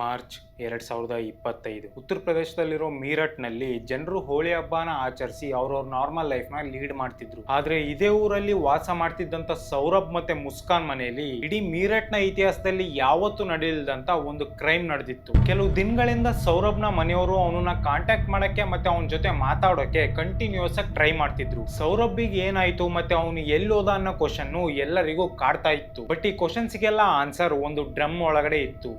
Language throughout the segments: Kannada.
ಮಾರ್ಚ್ 2025 ಉತ್ತರ ಪ್ರದೇಶದಲ್ಲಿರೋ ಮೀರಟ್ನಲ್ಲಿ ಜನರು ಹೋಳಿ ಹಬ್ಬನ ಆಚರಿಸಿ ಅವ್ರವ್ರ ನಾರ್ಮಲ್ ಲೈಫ್ನ ಲೀಡ್ ಮಾಡ್ತಿದ್ರು. ಆದ್ರೆ ಇದೇ ಊರಲ್ಲಿ ವಾಸ ಮಾಡ್ತಿದ್ದಂತ ಸೌರಭ್ ಮತ್ತೆ ಮುಸ್ಕಾನ್ ಮನೆಯಲ್ಲಿ ಇಡೀ ಮೀರಟ್ನ ಇತಿಹಾಸದಲ್ಲಿ ಯಾವತ್ತೂ ನಡೆಯಲ್ದಂತ ಒಂದು ಕ್ರೈಮ್ ನಡೆದಿತ್ತು. ಕೆಲವು ದಿನಗಳಿಂದ ಸೌರಭ್ನ ಮನೆಯವರು ಅವನನ್ನ ಕಾಂಟ್ಯಾಕ್ಟ್ ಮಾಡಕ್ಕೆ ಮತ್ತೆ ಅವನ ಜೊತೆ ಮಾತಾಡೋಕೆ ಕಂಟಿನ್ಯೂಸ್ ಆಗಿ ಟ್ರೈ ಮಾಡ್ತಿದ್ರು. ಸೌರಭ್ಗೆ ಏನಾಯ್ತು ಮತ್ತೆ ಅವನು ಎಲ್ಲಿ ಹೋದ ಅನ್ನೋ ಕ್ವಶನ್ ಎಲ್ಲರಿಗೂ ಕಾಡ್ತಾ ಇತ್ತು. ಬಟ್ ಈ ಕ್ವಶನ್ಸ್ಗೆಲ್ಲ ಆನ್ಸರ್ ಒಂದು ಡ್ರಮ್ ಒಳಗಡೆ ಇತ್ತು.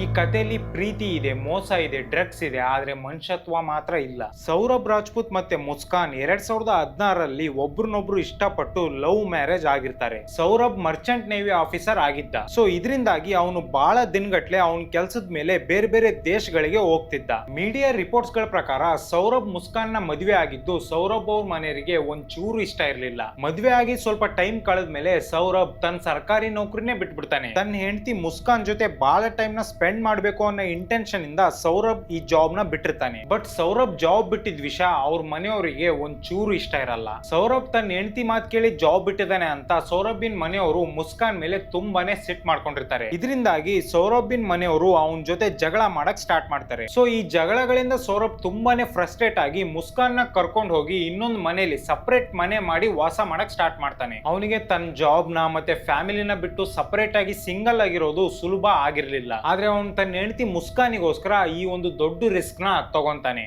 ಈ ಕಥೆಯಲ್ಲಿ ಪ್ರೀತಿ ಇದೆ, ಮೋಸ ಇದೆ, ಡ್ರಗ್ಸ್ ಇದೆ, ಆದ್ರೆ ಮನುಷ್ಯತ್ವ ಮಾತ್ರ ಇಲ್ಲ. ಸೌರಭ್ ರಾಜ್ಪೂತ್ ಮತ್ತೆ ಮುಸ್ಕಾನ್ 2016ರಲ್ಲಿ ಒಬ್ರನ್ನೊಬ್ರು ಇಷ್ಟಪಟ್ಟು ಲವ್ ಮ್ಯಾರೇಜ್ ಆಗಿರ್ತಾರೆ. ಸೌರಭ್ ಮರ್ಚೆಂಟ್ ನೇವಿ ಆಫೀಸರ್ ಆಗಿದ್ದ. ಸೊ ಇದರಿಂದಾಗಿ ಅವನು ಬಹಳ ದಿನಗಟ್ಲೆ ಅವನ ಕೆಲ್ಸದ ಮೇಲೆ ಬೇರೆ ಬೇರೆ ದೇಶಗಳಿಗೆ ಹೋಗ್ತಿದ್ದ. ಮೀಡಿಯಾ ರಿಪೋರ್ಟ್ಸ್ ಗಳ ಪ್ರಕಾರ ಸೌರಭ್ ಮುಸ್ಕಾನ್ ನ ಮದುವೆ ಆಗಿದ್ದು ಸೌರಭ್ ಅವ್ರ ಮನೆಯವರಿಗೆ ಒಂಚೂರು ಇಷ್ಟ ಇರ್ಲಿಲ್ಲ. ಮದುವೆ ಆಗಿ ಸ್ವಲ್ಪ ಟೈಮ್ ಕಳೆದ ಮೇಲೆ ಸೌರಭ್ ತನ್ನ ಸರ್ಕಾರಿ ನೌಕರಿನೇ ಬಿಟ್ಬಿಡ್ತಾನೆ. ತನ್ನ ಹೆಂಡತಿ ಮುಸ್ಕಾನ್ ಜೊತೆ ಬಹಳ ಟೈಮ್ ನ ಸ್ಪೆಂಡ್ ಮಾಡಬೇಕು ಅನ್ನೋ ಇಂಟೆನ್ಷನ್ ಇಂದ ಸೌರಭ್ ಈ ಜಾಬ್ ನ ಬಿಟ್ಟಿರ್ತಾನೆ. ಬಟ್ ಸೌರಭ್ ಜಾಬ್ ಬಿಟ್ಟಿದ್ ವಿಷಯ ಅವ್ರ ಮನೆಯವರಿಗೆ ಒಂಚೂರು ಇಷ್ಟ ಇರಲ್ಲ. ಸೌರಭ್ ತನ್ನ ಹೆಂಡತಿ ಮಾತು ಕೇಳಿ ಜಾಬ್ ಬಿಟ್ಟಿದ್ದಾನೆ ಅಂತ ಸೌರಭಿನ್ ಮನೆಯವರು ಮುಸ್ಕಾನ್ ಮೇಲೆ ತುಂಬಾನೇ ಸಿಟ್ ಮಾಡ್ಕೊಂಡಿರ್ತಾರೆ. ಇದರಿಂದಾಗಿ ಸೌರಭಿನ್ ಮನೆಯವರು ಅವನ ಜೊತೆ ಜಗಳ ಮಾಡಕ್ ಸ್ಟಾರ್ಟ್ ಮಾಡ್ತಾರೆ. ಸೊ ಈ ಜಗಳಗಳಿಂದ ಸೌರಭ್ ತುಂಬಾನೇ ಫ್ರಸ್ಟ್ರೇಟ್ ಆಗಿ ಮುಸ್ಕಾನ್ ನ ಕರ್ಕೊಂಡು ಹೋಗಿ ಇನ್ನೊಂದು ಮನೆಯಲ್ಲಿ ಸಪರೇಟ್ ಮನೆ ಮಾಡಿ ವಾಸ ಮಾಡಕ್ ಸ್ಟಾರ್ಟ್ ಮಾಡ್ತಾನೆ. ಅವನಿಗೆ ತನ್ನ ಜಾಬ್ ನ ಮತ್ತೆ ಫ್ಯಾಮಿಲಿನ ಬಿಟ್ಟು ಸಪರೇಟ್ ಆಗಿ ಸಿಂಗಲ್ ಆಗಿರೋದು ಸುಲಭ ಆಗಿರ್ಲಿಲ್ಲ. ಆದ್ರೆ ಅವನು ತನ್ನ ಹೆಂಡತಿ ಮುಸ್ಕಾನಿಗೋಸ್ಕರ ಈ ಒಂದು ದೊಡ್ಡ ರಿಸ್ಕ್ ನ ತಗೊಂತಾನೆ.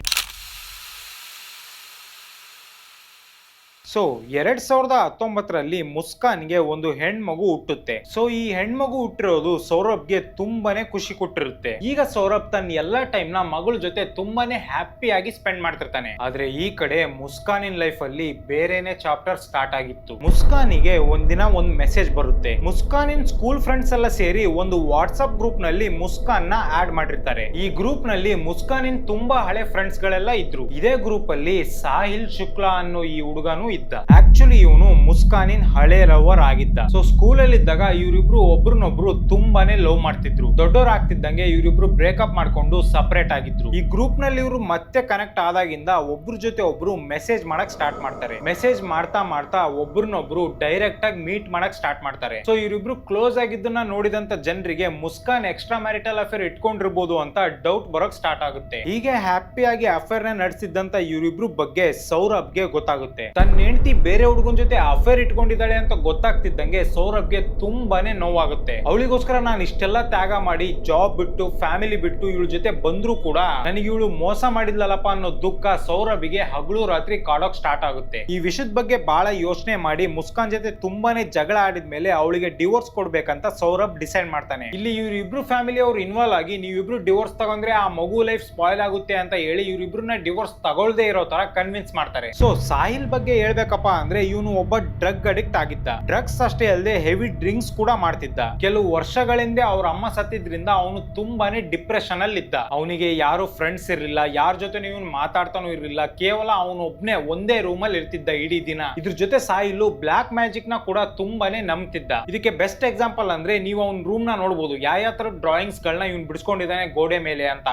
ಸೊ 2019ರಲ್ಲಿ ಮುಸ್ಕಾನ್ಗೆ ಒಂದು ಹೆಣ್ಮಗು ಹುಟ್ಟುತ್ತೆ. ಸೊ ಈ ಹೆಣ್ಮಗು ಹುಟ್ಟಿರೋದು ಸೌರಭ್ಗೆ ತುಂಬಾನೇ ಖುಷಿ ಕೊಟ್ಟಿರುತ್ತೆ. ಈಗ ಸೌರಭ್ ತನ್ನ ಎಲ್ಲಾ ಟೈಮ್ ನ ಮಗಳ ಜೊತೆ ತುಂಬಾನೇ ಹ್ಯಾಪಿ ಆಗಿ ಸ್ಪೆಂಡ್ ಮಾಡ್ತಿರ್ತಾನೆ. ಆದ್ರೆ ಈ ಕಡೆ ಮುಸ್ಕಾನಿನ್ ಲೈಫ್ ಅಲ್ಲಿ ಬೇರೆನೆ ಚಾಪ್ಟರ್ ಸ್ಟಾರ್ಟ್ ಆಗಿತ್ತು. ಮುಸ್ಕಾನಿಗೆ ಒಂದಿನ ಒಂದು ಮೆಸೇಜ್ ಬರುತ್ತೆ. ಮುಸ್ಕಾನಿನ್ ಸ್ಕೂಲ್ ಫ್ರೆಂಡ್ಸ್ ಎಲ್ಲ ಸೇರಿ ಒಂದು ವಾಟ್ಸ್ಆಪ್ ಗ್ರೂಪ್ ನಲ್ಲಿ ಮುಸ್ಕಾನ್ ನ ಆಡ್ ಮಾಡಿರ್ತಾರೆ. ಈ ಗ್ರೂಪ್ ನಲ್ಲಿ ಮುಸ್ಕಾನಿನ್ ತುಂಬಾ ಹಳೆ ಫ್ರೆಂಡ್ಸ್ ಗಳೆಲ್ಲ ಇದ್ರು. ಇದೇ ಗ್ರೂಪ್ ಅಲ್ಲಿ ಸಾಹಿಲ್ ಶುಕ್ಲಾ ಅನ್ನೋ ಈ ಹುಡುಗನು ಇದ್ದ. ಆಕ್ಚುಲಿ ಇವನು ಮುಸ್ಕಾನಿನ್ ಹಳೆ ಲವರ್ ಆಗಿದ್ದ. ಸೊ ಸ್ಕೂಲ್ ಅಲ್ಲಿ ಇದ್ದಾಗ ಇವರಿಬ್ರು ಒಬ್ರನ್ನೊಬ್ರು ತುಂಬಾನೇ ಲವ್ ಮಾಡ್ತಿದ್ರು. ದೊಡ್ಡವ್ರು ಆಗ್ತಿದ್ದಂಗೆ ಇವರಿಬ್ರು ಬ್ರೇಕಪ್ ಮಾಡ್ಕೊಂಡು ಸಪರೇಟ್ ಆಗಿದ್ರು. ಈ ಗ್ರೂಪ್ ನಲ್ಲಿ ಇವರು ಮತ್ತೆ ಕನೆಕ್ಟ್ ಆದಾಗಿಂದ ಒಬ್ರ ಜೊತೆ ಒಬ್ರು ಮೆಸೇಜ್ ಮಾಡಕ್ ಸ್ಟಾರ್ಟ್ ಮಾಡ್ತಾರೆ. ಮೆಸೇಜ್ ಮಾಡ್ತಾ ಮಾಡ್ತಾ ಒಬ್ರನ್ನೊಬ್ರು ಡೈರೆಕ್ಟ್ ಆಗಿ ಮೀಟ್ ಮಾಡಕ್ ಸ್ಟಾರ್ಟ್ ಮಾಡ್ತಾರೆ. ಸೊ ಇವರಿಬ್ರು ಕ್ಲೋಸ್ ಆಗಿದ್ದನ್ನ ನೋಡಿದಂತ ಜನರಿಗೆ ಮುಸ್ಕಾನ್ ಎಕ್ಸ್ಟ್ರಾ ಮ್ಯಾರಿಟಲ್ ಅಫೇರ್ ಇಟ್ಕೊಂಡಿರ್ಬೋದು ಅಂತ ಡೌಟ್ ಬರೋಕ್ ಸ್ಟಾರ್ಟ್ ಆಗುತ್ತೆ. ಹೀಗೆ ಹ್ಯಾಪಿಯಾಗಿ ಅಫೇರ್ ನ ನಡೆಸಿದ್ದಂತ ಇವರಿಬ್ರು ಬಗ್ಗೆ ಸೌರಭ್ಗೆ ಗೊತ್ತಾಗುತ್ತೆ. ತನ್ನ ಹೆಂಡತಿ ಬೇರೆ ಹುಡುಗನ ಜೊತೆ ಅಫೇರ್ ಇಟ್ಕೊಂಡಿದ್ದಾಳೆ ಅಂತ ಗೊತ್ತಾಗ್ತಿದ್ದಂಗೆ ಸೌರಭ್ಗೆ ತುಂಬಾನೇ ನೋವಾಗುತ್ತೆ. ಅವಳಿಗೋಸ್ಕರ ನಾನು ಇಷ್ಟೆಲ್ಲ ತ್ಯಾಗ ಮಾಡಿ ಜಾಬ್ ಬಿಟ್ಟು ಫ್ಯಾಮಿಲಿ ಬಿಟ್ಟು ಇವಳ ಜೊತೆ ಬಂದ್ರು ಕೂಡ ನನಗೆ ಇವಳು ಮೋಸ ಮಾಡಿದ್ಲಲ್ಲಪ್ಪ ಅನ್ನೋ ದುಃಖ ಸೌರಭಿಗೆ ಹಗಲು ರಾತ್ರಿ ಕಾಡೋಕ್ ಸ್ಟಾರ್ಟ್ ಆಗುತ್ತೆ. ಈ ವಿಷಯದ ಬಗ್ಗೆ ಬಹಳ ಯೋಚನೆ ಮಾಡಿ ಮುಸ್ಕಾನ್ ಜೊತೆ ತುಂಬಾನೇ ಜಗಳ ಆಡಿದ್ಮೇಲೆ ಅವಳಿಗೆ ಡಿವೋರ್ಸ್ ಕೊಡ್ಬೇಕಂತ ಸೌರಭ್ ಡಿಸೈಡ್ ಮಾಡ್ತಾನೆ. ಇಲ್ಲಿ ಇವರಿಬ್ರು ಫ್ಯಾಮಿಲಿ ಅವ್ರು ಇನ್ವಾಲ್ವ್ ಆಗಿ ನೀವಿಬ್ರು ಡಿವೋರ್ಸ್ ತಗೊಂಡ್ರೆ ಆ ಮಗು ಲೈಫ್ ಸ್ಪಾಯ್ಲ್ ಆಗುತ್ತೆ ಅಂತ ಹೇಳಿ ಇವರಿಬ್ರನ್ನ ಡಿವೋರ್ಸ್ ತಗೊಳ್ದೇ ಇರೋ ತರ ಕನ್ವಿನ್ಸ್ ಮಾಡ್ತಾರೆ. ಸೊ ಸಾಹಿಲ್ ಬಗ್ಗೆ ಹೇಳ್ಬೇಕಪ್ಪ ಅಂದ್ರೆ ಇವನು ಒಬ್ಬ ಡ್ರಗ್ ಅಡಿಕ್ಟ್ ಆಗಿದ್ದ. ಡ್ರಗ್ಸ್ ಅಷ್ಟೇ ಅಲ್ಲದೆ ಹೆವಿ ಡ್ರಿಂಕ್ಸ್ ಕೂಡ ಮಾಡ್ತಿದ್ದ. ಕೆಲವು ವರ್ಷಗಳಿಂದ ಅವ್ರ ಅಮ್ಮ ಸತ್ತಿದ್ರಿಂದ ಅವನು ತುಂಬಾನೇ ಡಿಪ್ರೆಷನ್ ಅಲ್ಲಿ ಇದ್ದ. ಅವನಿಗೆ ಯಾರು ಫ್ರೆಂಡ್ಸ್ ಇರಲಿಲ್ಲ, ಯಾರ ಜೊತೆ ಇವನು ಮಾತಾಡ್ತಾನೂ ಇರಲಿಲ್ಲ. ಕೇವಲ ಅವನು ಒಬ್ನೇ ಒಂದೇ ರೂಮ್ ಅಲ್ಲಿ ಇರ್ತಿದ್ದ ಇಡೀ ದಿನ. ಇದ್ರ ಜೊತೆ ಸಾಯಿಲು ಬ್ಲಾಕ್ ಮ್ಯಾಜಿಕ್ ನ ಕೂಡ ತುಂಬಾನೇ ನಂಬ್ತಿದ್ದ. ಇದಕ್ಕೆ ಬೆಸ್ಟ್ ಎಕ್ಸಾಂಪಲ್ ಅಂದ್ರೆ ನೀವು ಅವ್ನ ರೂಮ್ ನ ನೋಡಬಹುದು. ಯಾವ ತರ ಡ್ರಾಯಿಂಗ್ಸ್ ಗಳನ್ನ ಇವನು ಬಿಡಿಸ್ಕೊಂಡಿದ್ದಾನೆ ಗೋಡೆ ಮೇಲೆ ಅಂತ.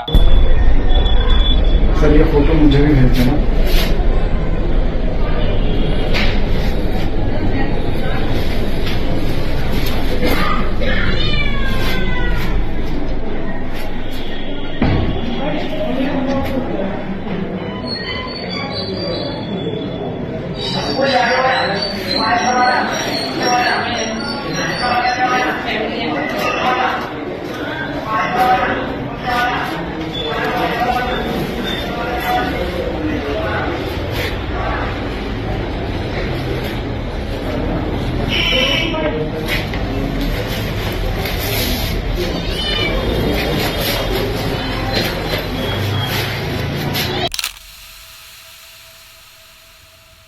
ಸರ್ ಈ ಫೋಟೋ ಮುझे भी भेज देना.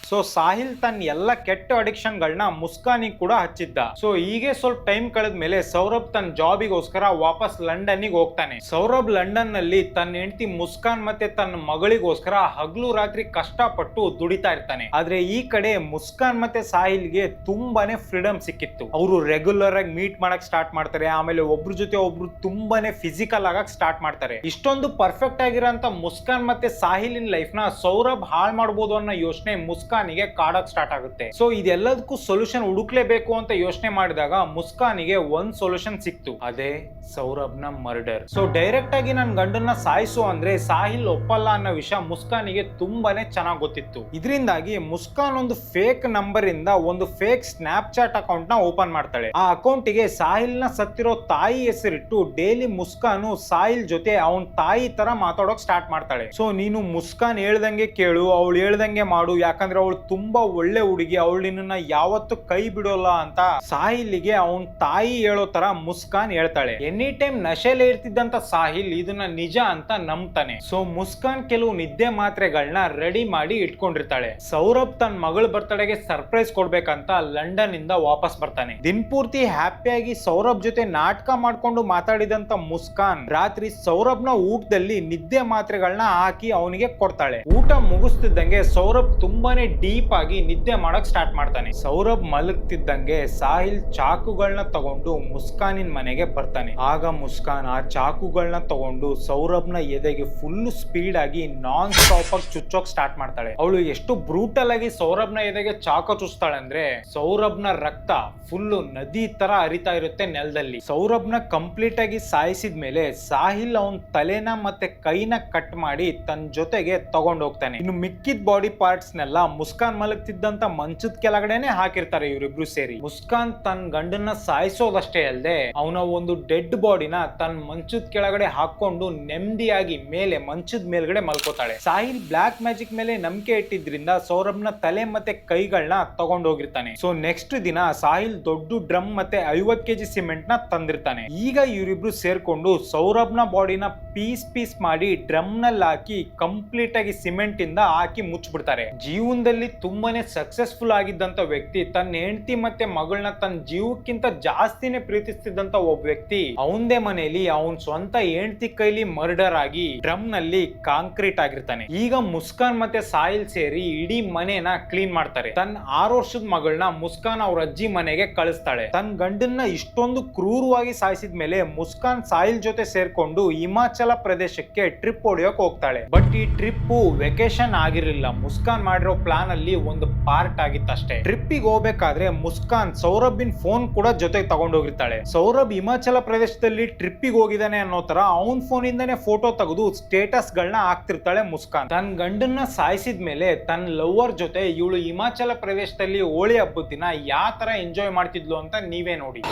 ಸೊ ಸಾಹಿಲ್ ತನ್ನ ಎಲ್ಲ ಕೆಟ್ಟ ಅಡಿಕ್ಷನ್ ಗಳನ್ನ ಮುಸ್ಕಾನಿಗೆ ಕೂಡ ಹಚ್ಚಿದ್ದ. ಸೊ ಹೀಗೆ ಸ್ವಲ್ಪ ಟೈಮ್ ಕಳೆದ ಮೇಲೆ ಸೌರಭ್ ತನ್ನ ಜಾಬಿಗೋಸ್ಕರ ವಾಪಸ್ ಲಂಡನ್ಗೆ ಹೋಗ್ತಾನೆ. ಸೌರಭ್ ಲಂಡನ್ ನಲ್ಲಿ ತನ್ನ ಹೆಂಡತಿ ಮುಸ್ಕಾನ್ ಮತ್ತೆ ತನ್ನ ಮಗಳಿಗೋಸ್ಕರ ಹಗಲು ರಾತ್ರಿ ಕಷ್ಟಪಟ್ಟು ದುಡಿತಾ ಇರ್ತಾನೆ. ಆದ್ರೆ ಈ ಕಡೆ ಮುಸ್ಕಾನ್ ಮತ್ತೆ ಸಾಹಿಲ್ಗೆ ತುಂಬಾನೇ ಫ್ರೀಡಮ್ ಸಿಕ್ಕಿತ್ತು. ಅವರು ರೆಗ್ಯುಲರ್ ಆಗಿ ಮೀಟ್ ಮಾಡಕ್ ಸ್ಟಾರ್ಟ್ ಮಾಡ್ತಾರೆ. ಆಮೇಲೆ ಒಬ್ರ ಜೊತೆ ಒಬ್ರು ತುಂಬಾನೇ ಫಿಸಿಕಲ್ ಆಗಕ್ ಸ್ಟಾರ್ಟ್ ಮಾಡ್ತಾರೆ. ಇಷ್ಟೊಂದು ಪರ್ಫೆಕ್ಟ್ ಆಗಿರೋಂತ ಮುಸ್ಕಾನ್ ಮತ್ತೆ ಸಾಹಿಲಿನ ಲೈಫ್ ನ ಸೌರಭ್ ಹಾಳು ಮಾಡಬಹುದು ಅನ್ನೋ ಯೋಚನೆ ಮುಸ್ಕಾನ್ ಮುಸ್ಕಾನಿಗೆ ಕಾಡಕ್ ಸ್ಟಾರ್ಟ್ ಆಗುತ್ತೆ. ಸೊ ಇದೆಲ್ಲದಕ್ಕೂ ಸೊಲ್ಯೂಷನ್ ಹುಡುಕ್ಲೇಬೇಕು ಅಂತ ಯೋಚನೆ ಮಾಡಿದಾಗ ಮುಸ್ಕಾನಿಗೆ ಒಂದ್ ಸೊಲ್ಯೂಷನ್ ಸಿಕ್ತು, ಅದೇ ಸೌರಭ್ನ ಮರ್ಡರ್. ಸೊ ಡೈರೆಕ್ಟ್ ಆಗಿ ನನ್ ಗಂಡನ್ನ ಸಾಯಿಸು ಅಂದ್ರೆ ಸಾಹಿಲ್ ಒಪ್ಪಲ್ಲ ಅನ್ನೋ ವಿಷಯ ಮುಸ್ಕಾನಿಗೆ ತುಂಬಾನೇ ಚೆನ್ನಾಗಿ ಗೊತ್ತಿತ್ತು. ಇದರಿಂದಾಗಿ ಮುಸ್ಕಾನ್ ಒಂದು ಫೇಕ್ ನಂಬರ್ ಇಂದ ಒಂದು ಫೇಕ್ ಸ್ನ್ಯಾಪ್ ಚಾಟ್ ಅಕೌಂಟ್ ನ ಓಪನ್ ಮಾಡ್ತಾಳೆ. ಆ ಅಕೌಂಟ್ ಗೆ ಸಾಹಿಲ್ ನ ಸತ್ತಿರೋ ತಾಯಿ ಹೆಸರಿಟ್ಟು ಡೈಲಿ ಮುಸ್ಕಾನು ಸಾಹಿಲ್ ಜೊತೆ ಅವನ್ ತಾಯಿ ತರ ಮಾತಾಡೋಕ್ ಸ್ಟಾರ್ಟ್ ಮಾಡ್ತಾಳೆ. ಸೊ ನೀನು ಮುಸ್ಕಾನ್ ಹೇಳ್ದಂಗೆ ಕೇಳು, ಅವಳು ಹೇಳ್ದಂಗೆ ಮಾಡು, ಯಾಕಂದ್ರೆ ಅವಳು ತುಂಬಾ ಒಳ್ಳೆ ಹುಡುಗಿ, ಅವಳು ನಿನ್ನ ಯಾವತ್ತು ಕೈ ಬಿಡೋಲ್ಲ ಅಂತ ಸಾಹಿಲ್ಗೆ ಅವನ್ ತಾಯಿ ಹೇಳೋ ತರ ಮುಸ್ಕಾನ್ ಹೇಳ್ತಾಳೆ. ಎನಿ ಟೈಮ್ ನಶೆಲೆ ಇರ್ತಿದ್ದಂತ ಸಾಹಿಲ್ ಇದನ್ನ ನಿಜ ಅಂತ ನಂಬ್ತಾನೆ. ಸೊ ಮುಸ್ಕಾನ್ ಕೆಲವು ನಿದ್ದೆ ಮಾತ್ರೆಗಳನ್ನ ರೆಡಿ ಮಾಡಿ ಇಟ್ಕೊಂಡಿರ್ತಾಳೆ. ಸೌರಭ್ ತನ್ನ ಮಗಳ ಬರ್ತಡೆಗೆ ಸರ್ಪ್ರೈಸ್ ಕೊಡ್ಬೇಕಂತ ಲಂಡನ್ ಇಂದ ವಾಪಸ್ ಬರ್ತಾನೆ. ದಿನಪೂರ್ತಿ ಹ್ಯಾಪಿಯಾಗಿ ಸೌರಭ್ ಜೊತೆ ನಾಟಕ ಮಾಡ್ಕೊಂಡು ಮಾತಾಡಿದಂತ ಮುಸ್ಕಾನ್ ರಾತ್ರಿ ಸೌರಭ್ನ ಊಟದಲ್ಲಿ ನಿದ್ದೆ ಮಾತ್ರೆಗಳನ್ನ ಹಾಕಿ ಅವನಿಗೆ ಕೊಡ್ತಾಳೆ. ಊಟ ಮುಗಿಸ್ತಿದ್ದಂಗೆ ಸೌರಭ್ ತುಂಬಾನೇ ಡೀಪ್ ಆಗಿ ನಿದ್ದೆ ಮಾಡಕ್ ಸ್ಟಾರ್ಟ್ ಮಾಡ್ತಾನೆ. ಸೌರಭ್ ಮಲಗ್ತಿದ್ದಂಗೆ ಸಾಹಿಲ್ ಚಾಕುಗಳನ್ನ ತಗೊಂಡು ಮುಸ್ಕಾನಿನ್ ಮನೆಗೆ ಬರ್ತಾನೆ. ಆಗ ಮುಸ್ಕಾನ್ ಆ ಚಾಕುಗಳನ್ನ ತಗೊಂಡು ಸೌರಭ್ನ ಎದೆಗೆ ಫುಲ್ ಸ್ಪೀಡ್ ಆಗಿ ನಾನ್ ಸ್ಟಾಪ್ ಆಗಿ ಚುಚ್ಚೋಕ್ ಸ್ಟಾರ್ಟ್ ಮಾಡ್ತಾಳೆ. ಅವಳು ಎಷ್ಟು ಬ್ರೂಟಲ್ ಆಗಿ ಸೌರಭ್ನ ಎದೆಗೆ ಚಾಕು ಚುಚ್ತಾಳೆ ಅಂದ್ರೆ ಸೌರಭ್ನ ರಕ್ತ ಫುಲ್ ನದಿ ತರ ಹರಿತಾ ಇರುತ್ತೆ ನೆಲದಲ್ಲಿ. ಸೌರಭ್ನ ಕಂಪ್ಲೀಟ್ ಆಗಿ ಸಾಯಿಸಿದ ಮೇಲೆ ಸಾಹಿಲ್ ಅವನ್ ತಲೆನ ಮತ್ತೆ ಕೈನ ಕಟ್ ಮಾಡಿ ತನ್ನ ಜೊತೆಗೆ ತಗೊಂಡ್ ಹೋಗ್ತಾನೆ. ಇನ್ನು ಮಿಕ್ಕಿದ ಬಾಡಿ ಪಾರ್ಟ್ಸ್ ನೆಲ್ಲ ಮುಸ್ಕಾನ್ ಮಲಗ್ತಿದ್ದಂತ ಮಂಚದ ಕೆಳಗಡೆನೆ ಹಾಕಿರ್ತಾರೆ ಇವರಿಬ್ರು ಸೇರಿ. ಮುಸ್ಕಾನ್ ತನ್ನ ಗಂಡನ್ನ ಸಾಯಿಸೋದಷ್ಟೇ ಅಲ್ಲದೆ ಅವನ ಒಂದು ಡೆಡ್ ಬಾಡಿನ ತನ್ನ ಮಂಚದ ಕೆಳಗಡೆ ಹಾಕೊಂಡು ನೆಮ್ಮದಿಯಾಗಿ ಮೇಲೆ ಮಂಚದ ಮೇಲ್ಗಡೆ ಮಲ್ಕೋತಾಳೆ. ಸಾಹಿಲ್ ಬ್ಲಾಕ್ ಮ್ಯಾಜಿಕ್ ಮೇಲೆ ನಂಬಿಕೆ ಇಟ್ಟಿದ್ರಿಂದ ಸೌರಭ್ನ ತಲೆ ಮತ್ತೆ ಕೈಗಳನ್ನ ತಗೊಂಡ್ ಹೋಗಿರ್ತಾನೆ. ಸೊ ನೆಕ್ಸ್ಟ್ ದಿನ ಸಾಹಿಲ್ ದೊಡ್ಡ ಡ್ರಮ್ ಮತ್ತೆ 50 kg ಸಿಮೆಂಟ್ ನ ತಂದಿರ್ತಾನೆ. ಈಗ ಇವರಿಬ್ರು ಸೇರ್ಕೊಂಡು ಸೌರಭ್ನ ಬಾಡಿನ ಪೀಸ್ ಮಾಡಿ ಡ್ರಮ್ ನಲ್ಲಿ ಹಾಕಿ ಕಂಪ್ಲೀಟ್ ಆಗಿ ಸಿಮೆಂಟ್ ಇಂದ ಹಾಕಿ ಮುಚ್ಚಿಬಿಡ್ತಾರೆ. ಜೀವನದಲ್ಲಿ ತುಂಬಾನೇ ಸಕ್ಸಸ್ಫುಲ್ ಆಗಿದ್ದಂತ ವ್ಯಕ್ತಿ, ತನ್ನ ಹೆಂಡತಿ ಮತ್ತೆ ಮಗಳನ್ನ ತನ್ನ ಜೀವಕ್ಕಿಂತ ಜಾಸ್ತಿನೇ ಪ್ರೀತಿಸ್ತಿದ್ದಂತ ಒಬ್ಬ ವ್ಯಕ್ತಿ ಅವಂದೇ ಮನೆಯಲ್ಲಿ ಅವನ್ ಸ್ವಂತ ಹೆಂಡತಿ ಕೈಲಿ ಮರ್ಡರ್ ಆಗಿ ಡ್ರಮ್ ನಲ್ಲಿ ಕಾಂಕ್ರೀಟ್ ಆಗಿರ್ತಾನೆ. ಈಗ ಮುಸ್ಕಾನ್ ಮತ್ತೆ ಸಾಹಿಲ್ ಸೇರಿ ಇಡೀ ಮನೆನ ಕ್ಲೀನ್ ಮಾಡ್ತಾರೆ. ತನ್ನ 6 ವರ್ಷದ ಮಗಳನ್ನ ಮುಸ್ಕಾನ್ ಅವ್ರ ಅಜ್ಜಿ ಮನೆಗೆ ಕಳಿಸ್ತಾಳೆ. ತನ್ನ ಗಂಡನ್ನ ಇಷ್ಟೊಂದು ಕ್ರೂರವಾಗಿ ಸಾಯಿಸಿದ ಮೇಲೆ ಮುಸ್ಕಾನ್ ಸಾಹಿಲ್ ಜೊತೆ ಸೇರ್ಕೊಂಡು ಹಿಮಾಚಲ ಪ್ರದೇಶಕ್ಕೆ ಟ್ರಿಪ್ ಹೊಡೆಯೋಕೆ ಹೋಗ್ತಾಳೆ. ಬಟ್ ಈ ಟ್ರಿಪ್ ವೆಕೇಶನ್ ಆಗಿರಲಿಲ್ಲ, ಮುಸ್ಕಾನ್ ಮಾಡಿರೋ ಪ್ಲಾನ್ ಅಲ್ಲಿ ಒಂದು ಪಾರ್ಟ್ ಆಗಿತ್ತಷ್ಟೇ. ಟ್ರಿಪ್ಪಿಗೆ ಹೋಗ್ಬೇಕಾದ್ರೆ ಮುಸ್ಕಾನ್ ಸೌರಭಿನ್ ಫೋನ್ ಕೂಡ ಜೊತೆಗೆ ತಗೊಂಡೋಗಿರ್ತಾಳೆ. ಸೌರಭ್ ಹಿಮಾಚಲ ಪ್ರದೇಶದಲ್ಲಿ ಟ್ರಿಪ್ಪಿಗೆ ಹೋಗಿದ್ದಾನೆ ಅನ್ನೋ ತರ ಅವನ್ ಫೋನ್ ಇಂದಾನೆ ಫೋಟೋ ತೆಗೆದು ಸ್ಟೇಟಸ್ ಗಳನ್ನ ಹಾಕ್ತಿರ್ತಾಳೆ ಮುಸ್ಕಾನ್. ತನ್ನ ಗಂಡನ್ನ ಸಾಯಿಸಿದ ಮೇಲೆ ತನ್ನ ಲವರ್ ಜೊತೆ ಇವಳು ಹಿಮಾಚಲ ಪ್ರದೇಶದಲ್ಲಿ ಹೋಳಿ ಹಬ್ಬದ ದಿನ ಯಾವ ತರ ಎಂಜಾಯ್ ಮಾಡ್ತಿದ್ಲು ಅಂತ ನೀವೇ ನೋಡಿ.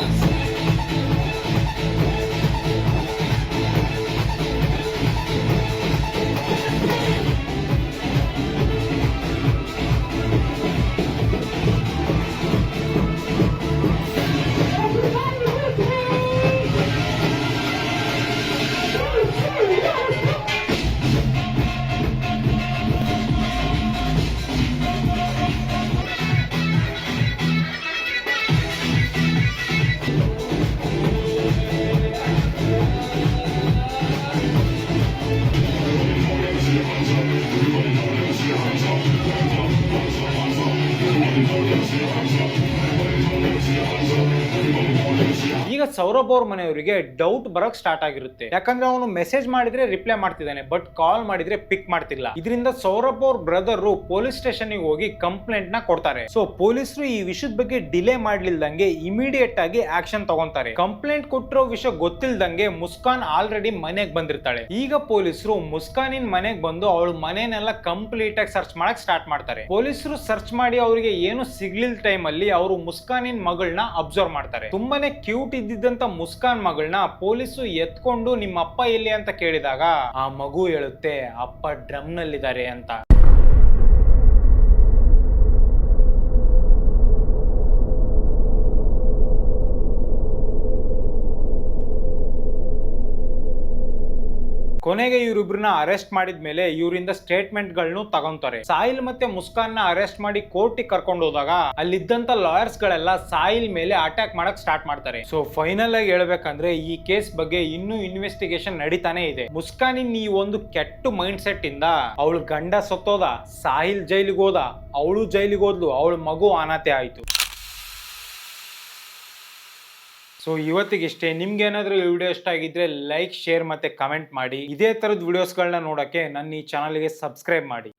ಈಗ ಸೌರಭ್ ಅವ್ರ ಮನೆಯವರಿಗೆ ಡೌಟ್ ಬರಕ್ ಸ್ಟಾರ್ಟ್ ಆಗಿರುತ್ತೆ. ಯಾಕಂದ್ರೆ ಅವನು ಮೆಸೇಜ್ ಮಾಡಿದ್ರೆ ರಿಪ್ಲೈ ಮಾಡ್ತಿದ್ದಾನೆ, ಬಟ್ ಕಾಲ್ ಮಾಡಿದ್ರೆ ಪಿಕ್ ಮಾಡ್ತಿಲ್ಲ. ಇದರಿಂದ ಸೌರಭ್ ಅವ್ರ ಬ್ರದರ್ ಪೊಲೀಸ್ ಸ್ಟೇಷನ್ ಹೋಗಿ ಕಂಪ್ಲೇಂಟ್ ನ ಕೊಡ್ತಾರೆ. ಸೊ ಪೊಲೀಸರು ಈ ವಿಷಯದ ಬಗ್ಗೆ ಡಿಲೇ ಮಾಡ್ಲಿಲ್ದಂಗೆ ಇಮಿಡಿಯೇಟ್ ಆಗಿ ಆಕ್ಷನ್ ತಗೊಂತಾರೆ. ಕಂಪ್ಲೇಂಟ್ ಕೊಟ್ಟಿರೋ ವಿಷಯ ಗೊತ್ತಿಲ್ದಂಗೆ ಮುಸ್ಕಾನ್ ಆಲ್ರೆಡಿ ಮನೆಗ್ ಬಂದಿರ್ತಾಳೆ. ಈಗ ಪೊಲೀಸರು ಮುಸ್ಕಾನಿನ್ ಮನೆಗ್ ಬಂದು ಅವಳ ಮನೆನೆಲ್ಲ ಕಂಪ್ಲೀಟ್ ಆಗಿ ಸರ್ಚ್ ಮಾಡಕ್ ಸ್ಟಾರ್ಟ್ ಮಾಡ್ತಾರೆ. ಪೊಲೀಸರು ಸರ್ಚ್ ಮಾಡಿ ಅವರಿಗೆ ಏನು ಸಿಗ್ಲಿಲ್ ಟೈಮ್ ಅಲ್ಲಿ ಅವರು ಮುಸ್ಕಾನಿನ್ ಮಗಳನ್ನ ಅಬ್ಸರ್ವ್ ಮಾಡ್ತಾರೆ. ತುಂಬಾನೇ ಕ್ಯೂಟ್ ಇದ್ದಿದ್ದಂತ ಮುಸ್ಕಾನ್ ಮಗಳನ್ನ ಪೊಲೀಸರು ಎತ್ಕೊಂಡು ನಿಮ್ಮ ಅಪ್ಪ ಎಲ್ಲಿ ಅಂತ ಕೇಳಿದಾಗ ಆ ಮಗು ಹೇಳುತ್ತೆ ಅಪ್ಪ ಡ್ರಮ್ ನಲ್ಲಿದ್ದಾರೆ ಅಂತ. ಕೊನೆಗೆ ಇವರಿಬ್ರನ್ನ ಅರೆಸ್ಟ್ ಮಾಡಿದ್ಮೇಲೆ ಇವರಿಂದ ಸ್ಟೇಟ್ಮೆಂಟ್ ಗಳನ್ನು ತಗೊಂತಾರೆ. ಸಾಹಿಲ್ ಮತ್ತೆ ಮುಸ್ಕಾನ್ ನ ಅರೆಸ್ಟ್ ಮಾಡಿ ಕೋರ್ಟ್ ಕರ್ಕೊಂಡು ಹೋದಾಗ ಅಲ್ಲಿದ್ದಂತ ಲಾಯರ್ಸ್ ಗಳೆಲ್ಲ ಸಾಹಿಲ್ ಮೇಲೆ ಅಟ್ಯಾಕ್ ಮಾಡಕ್ ಸ್ಟಾರ್ಟ್ ಮಾಡ್ತಾರೆ. ಸೊ ಫೈನಲ್ ಆಗಿ ಹೇಳ್ಬೇಕಂದ್ರೆ ಈ ಕೇಸ್ ಬಗ್ಗೆ ಇನ್ನೂ ಇನ್ವೆಸ್ಟಿಗೇಷನ್ ನಡೀತಾನೆ ಇದೆ. ಮುಸ್ಕಾನಿನ್ ಈ ಒಂದು ಕೆಟ್ಟ ಮೈಂಡ್ ಸೆಟ್ ಇಂದ ಅವಳು ಗಂಡ ಸತ್ತೋದ, ಸಾಹಿಲ್ ಜೈಲಿಗೆ ಹೋದ, ಅವಳು ಜೈಲಿಗೆ ಹೋದ್ಲು, ಅವಳ ಮಗು ಅನಾಥೆ ಆಯ್ತು. ಸೊ ಇವತ್ತಿಗಿಷ್ಟೇ. ನಿಮ್ಗೆ ಏನಾದ್ರೂ ಈ ವಿಡಿಯೋ ಇಷ್ಟ ಆಗಿದ್ರೆ ಲೈಕ್, ಶೇರ್ ಮತ್ತೆ ಕಮೆಂಟ್ ಮಾಡಿ. ಇದೇ ತರದ ವಿಡಿಯೋಸ್ಗಳನ್ನ ನೋಡಕ್ಕೆ ನನ್ನ ಈ ಚಾನಲ್ಗೆ ಸಬ್ಸ್ಕ್ರೈಬ್ ಮಾಡಿ.